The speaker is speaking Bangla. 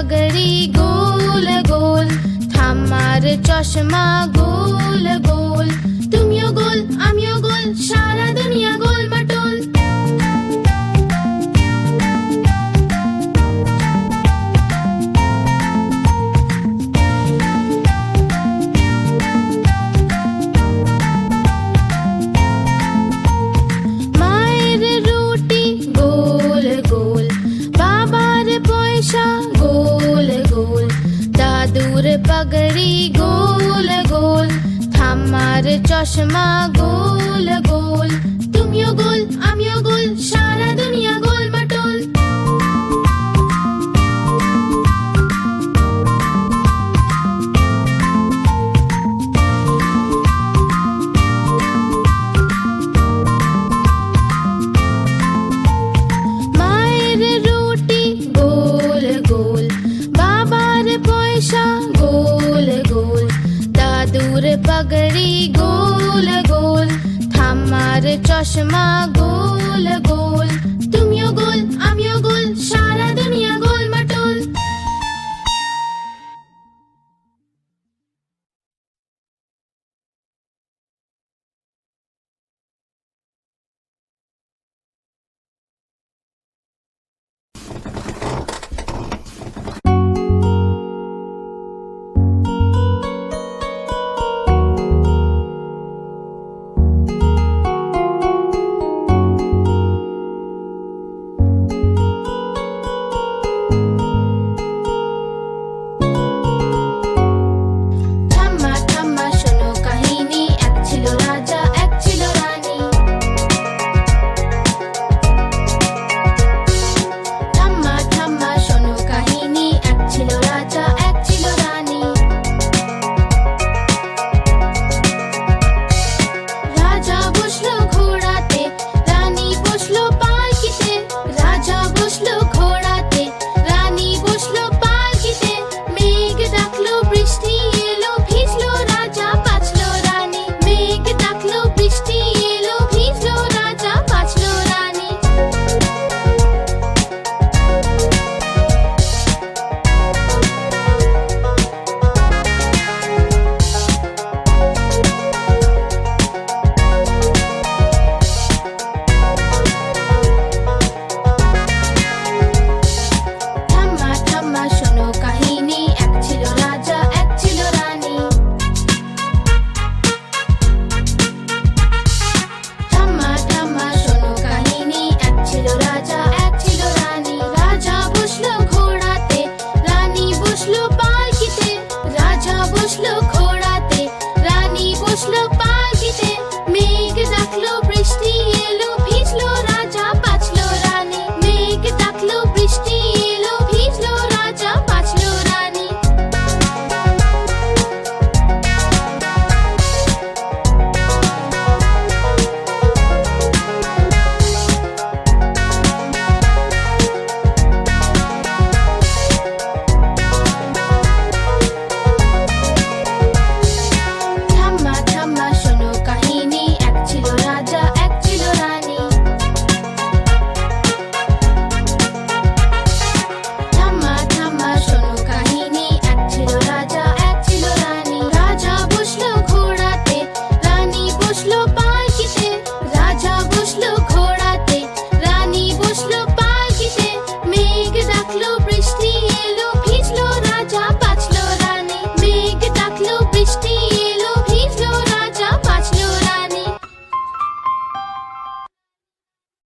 পাগড়ি গোল গোল, ঠাম্মার চশমা গোল গোল। তুমিও গোল আমিও গোল, সারা দুনিয়া গোল মাটোল। মায়ের রুটি গোল গোল, বাবার পয়সা গোল গোল। দাদুর পাগড়ি গোল গোল, ঠাম্মার চশমা গোল গোল। তুমিও গোল আমিও গোল, সারা দুনিয়া গোল মাটোল। মায়ের রুটি গোল গোল, বাবার পয়সা গোল গোল। দাদুর পাগড়ি গোল গোল, ঠাম্মার চশমা গোল গোল। তুমিও গোল আমিও গোল, সারা দুনিয়া গোল মাটোল। ঠাম্মা ঠাম্মা শোনো কাহিনী, এক ছিল রাজা এক ছিল রানী। ঠাম্মা ঠাম্মা শোনো কাহিনী, এক ছিল রাজা এক ছিল রানী। রাজা বসলো ঘোড়াতে, রানী বসলো পালকিতে। রাজা বসলো ঘোড়াতে, রানী বসলো পালকিতে। মেঘ ডাকলো বৃষ্টি এলো, ভিজলো রাজা বাঁচলো রানী। মেঘ ডাকলো বৃষ্টি এলো, ভিজলো রাজা বাঁচলো রানী। ঠাম্মা ঠাম্মা শোনো কাহিনী, এক ছিল রাজা এক ছিল রানী। ঠাম্মা ঠাম্মা শোনো কাহিনী, এক ছিল রাজা এক ছিল রানী। রাজা বসলো ঘোড়াতে, রানী বসলো পালকিতে। রাজা বসলো ঘোড়াতে, রানী বসলো পালকিতে। মেঘ ডাকলো বৃষ্টি এলো, ভিজলো রাজা বাঁচলো রানী। মেঘ ডাকলো বৃষ্টি এলো, ভিজলো রাজা বাঁচলো রানী। ঠাম্মা ঠাম্মা শোনো কাহিনী, এক ছিল রাজা এক ছিল রানী। ঠাম্মা ঠাম্মা শোনো কাহিনী, এক ছিল রাজা এক ছিল রানী। রাজা বসলো ঘোড়াতে, রানী বসলো